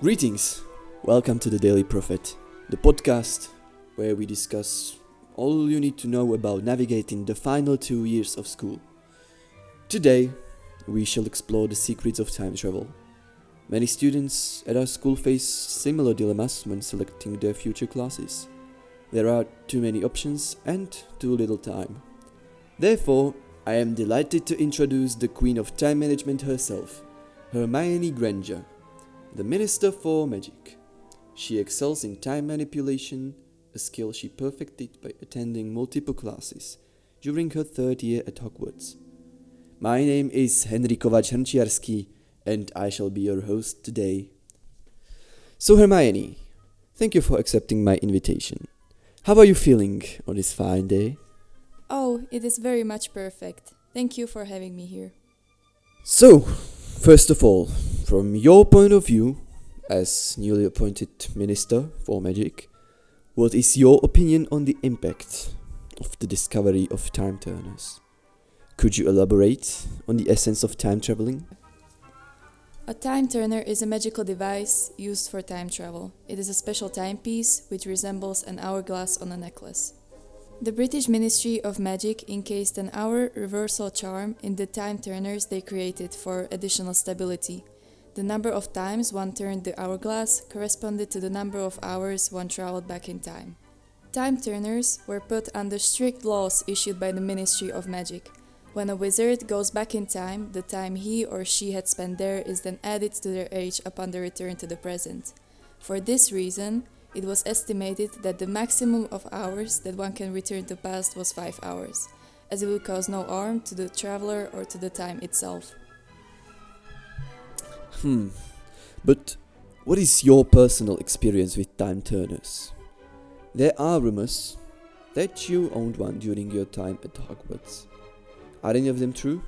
Greetings! Welcome to the Daily Prophet, the podcast where we discuss all you need to know about navigating the final 2 years of school. Today, we shall explore the secrets of time travel. Many students at our school face similar dilemmas when selecting their future classes. There are too many options and too little time. Therefore, I am delighted to introduce the Queen of Time Management herself, Hermione Granger, the Minister for Magic. She excels in time manipulation, a skill she perfected by attending multiple classes during her 3rd year at Hogwarts. My name is Henry Kovač-Hrnčiarský and I shall be your host today. So Hermione, thank you for accepting my invitation. How are you feeling on this fine day? Oh, it is very much perfect. Thank you for having me here. So, first of all, from your point of view, as newly appointed Minister for Magic, what is your opinion on the impact of the discovery of time turners? Could you elaborate on the essence of time traveling? A time turner is a magical device used for time travel. It is a special timepiece which resembles an hourglass on a necklace. The British Ministry of Magic encased an hour reversal charm in the time turners they created for additional stability. The number of times one turned the hourglass corresponded to the number of hours one traveled back in time. Time turners were put under strict laws issued by the Ministry of Magic. When a wizard goes back in time, the time he or she had spent there is then added to their age upon their return to the present. For this reason, it was estimated that the maximum of hours that one can return to past was 5 hours, as it would cause no harm to the traveler or to the time itself. But what is your personal experience with time turners? There are rumors that you owned one during your time at Hogwarts. Are any of them true?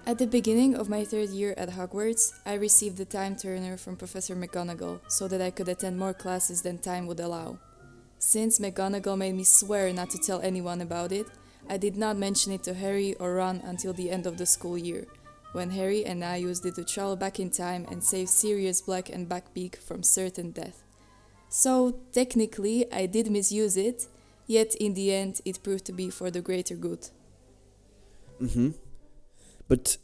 At the beginning of my 3rd year at Hogwarts, I received the time turner from Professor McGonagall so that I could attend more classes than time would allow. Since McGonagall made me swear not to tell anyone about it, I did not mention it to Harry or Ron until the end of the school year, when Harry and I used it to travel back in time and save Sirius Black and Buckbeak from certain death. So, technically, I did misuse it, yet in the end it proved to be for the greater good. But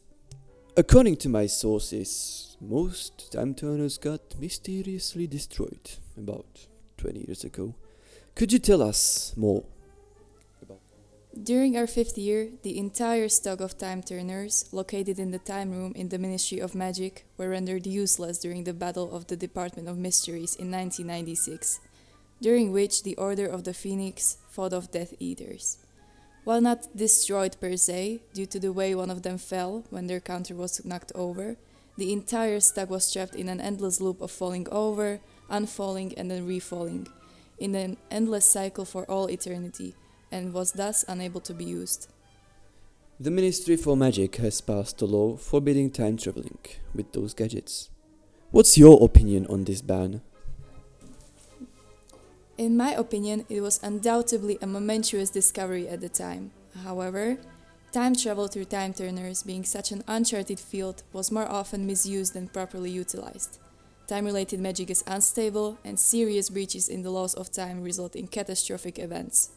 according to my sources, most time turners got mysteriously destroyed about 20 years ago. Could you tell us more about that? During our 5th year, the entire stock of time turners located in the time room in the Ministry of Magic were rendered useless during the Battle of the Department of Mysteries in 1996, during which the Order of the Phoenix fought off Death Eaters. While not destroyed per se, due to the way one of them fell when their counter was knocked over, the entire stack was trapped in an endless loop of falling over, unfalling and then refalling, in an endless cycle for all eternity, and was thus unable to be used. The Ministry for Magic has passed a law forbidding time traveling with those gadgets. What's your opinion on this ban? In my opinion, it was undoubtedly a momentous discovery at the time. However, time travel through time turners, being such an uncharted field, was more often misused than properly utilized. Time-related magic is unstable, and serious breaches in the laws of time result in catastrophic events.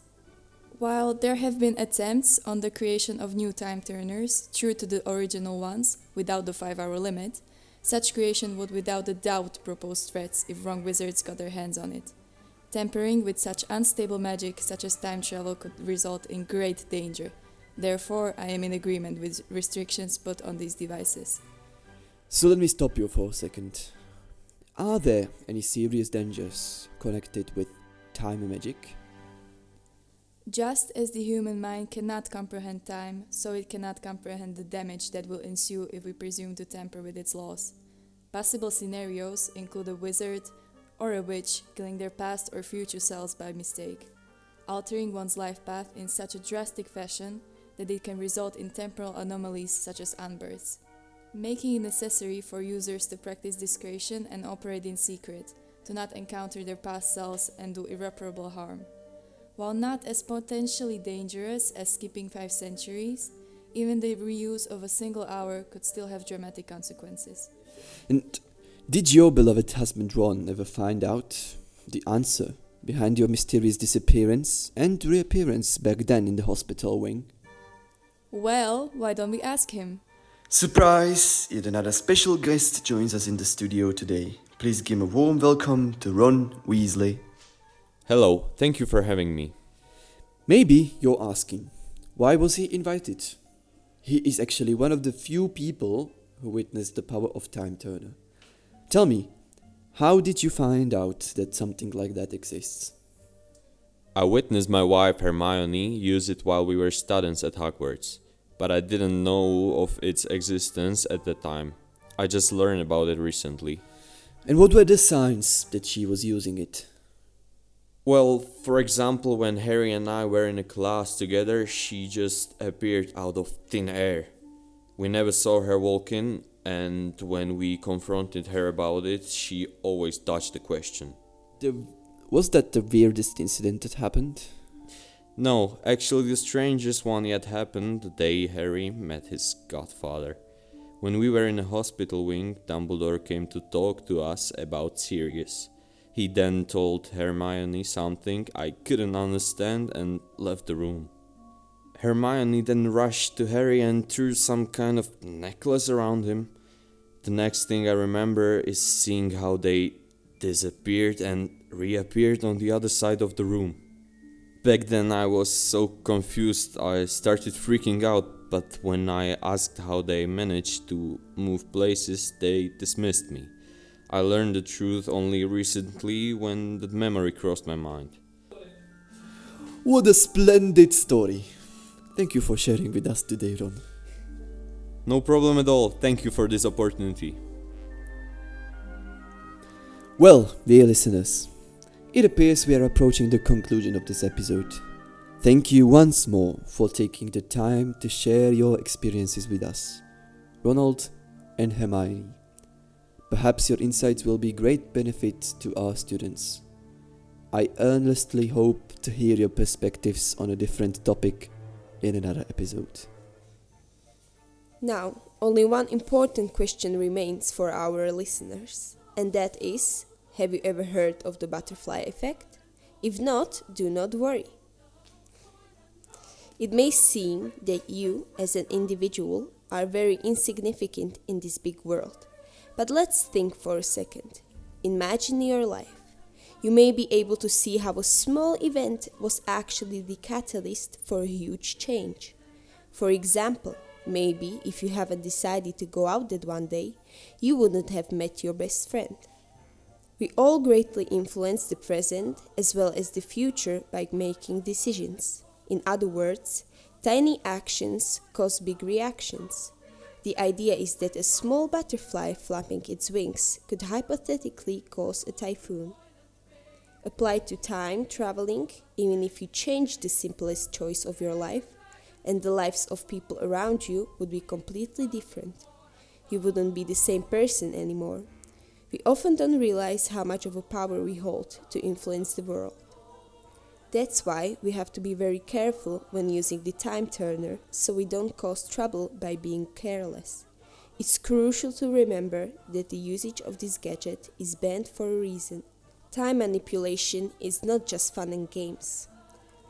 While there have been attempts on the creation of new time turners, true to the original ones, without the 5-hour limit, such creation would without a doubt propose threats if wrong wizards got their hands on it. Tampering with such unstable magic such as time travel could result in great danger. Therefore, I am in agreement with restrictions put on these devices. So let me stop you for a second. Are there any serious dangers connected with time magic? Just as the human mind cannot comprehend time, so it cannot comprehend the damage that will ensue if we presume to tamper with its laws. Possible scenarios include a wizard or a witch killing their past or future selves by mistake, altering one's life path in such a drastic fashion that it can result in temporal anomalies such as unbirths, making it necessary for users to practice discretion and operate in secret, to not encounter their past selves and do irreparable harm. While not as potentially dangerous as skipping 5 centuries, even the reuse of a single hour could still have dramatic consequences. And did your beloved husband Ron ever find out the answer behind your mysterious disappearance and reappearance back then in the hospital wing? Well, why don't we ask him? Surprise! Yet another special guest joins us in the studio today. Please give a warm welcome to Ron Weasley. Hello, thank you for having me. Maybe you're asking, why was he invited? He is actually one of the few people who witnessed the power of Time Turner. Tell me, how did you find out that something like that exists? I witnessed my wife Hermione use it while we were students at Hogwarts, but I didn't know of its existence at the time. I just learned about it recently. And what were the signs that she was using it? Well, for example, when Harry and I were in a class together, she just appeared out of thin air. We never saw her walk in, and when we confronted her about it, she always dodged the question. Was that the weirdest incident that happened? No, actually the strangest one yet happened the day Harry met his godfather. When we were in a hospital wing, Dumbledore came to talk to us about Sirius. He then told Hermione something I couldn't understand and left the room. Hermione then rushed to Harry and threw some kind of necklace around him. The next thing I remember is seeing how they disappeared and reappeared on the other side of the room. Back then I was so confused I started freaking out, but when I asked how they managed to move places, they dismissed me. I learned the truth only recently when the memory crossed my mind. What a splendid story. Thank you for sharing with us today, Ron. No problem at all, thank you for this opportunity. Well, dear listeners, it appears we are approaching the conclusion of this episode. Thank you once more for taking the time to share your experiences with us, Ronald and Hermione. Perhaps your insights will be great benefit to our students. I earnestly hope to hear your perspectives on a different topic in another episode. Now, only one important question remains for our listeners, and that is, have you ever heard of the butterfly effect? If not, do not worry. It may seem that you, as an individual, are very insignificant in this big world. But let's think for a second. Imagine your life. You may be able to see how a small event was actually the catalyst for a huge change. For example, maybe if you haven't decided to go out that one day, you wouldn't have met your best friend. We all greatly influence the present as well as the future by making decisions. In other words, tiny actions cause big reactions. The idea is that a small butterfly flapping its wings could hypothetically cause a typhoon. Applied to time traveling, even if you change the simplest choice of your life, and the lives of people around you would be completely different. You wouldn't be the same person anymore. We often don't realize how much of a power we hold to influence the world. That's why we have to be very careful when using the time turner so we don't cause trouble by being careless. It's crucial to remember that the usage of this gadget is banned for a reason. Time manipulation is not just fun and games.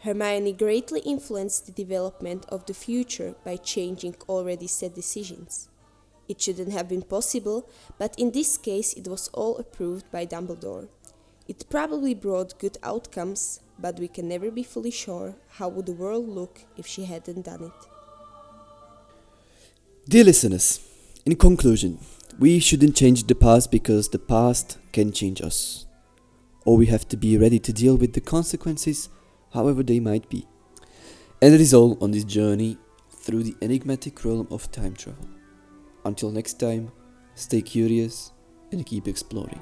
Hermione greatly influenced the development of the future by changing already set decisions. It shouldn't have been possible, but in this case it was all approved by Dumbledore. It probably brought good outcomes, but we can never be fully sure how would the world look if she hadn't done it. Dear listeners, in conclusion, we shouldn't change the past because the past can change us. Or we have to be ready to deal with the consequences, however they might be. And that is all on this journey through the enigmatic realm of time travel. Until next time, stay curious and keep exploring.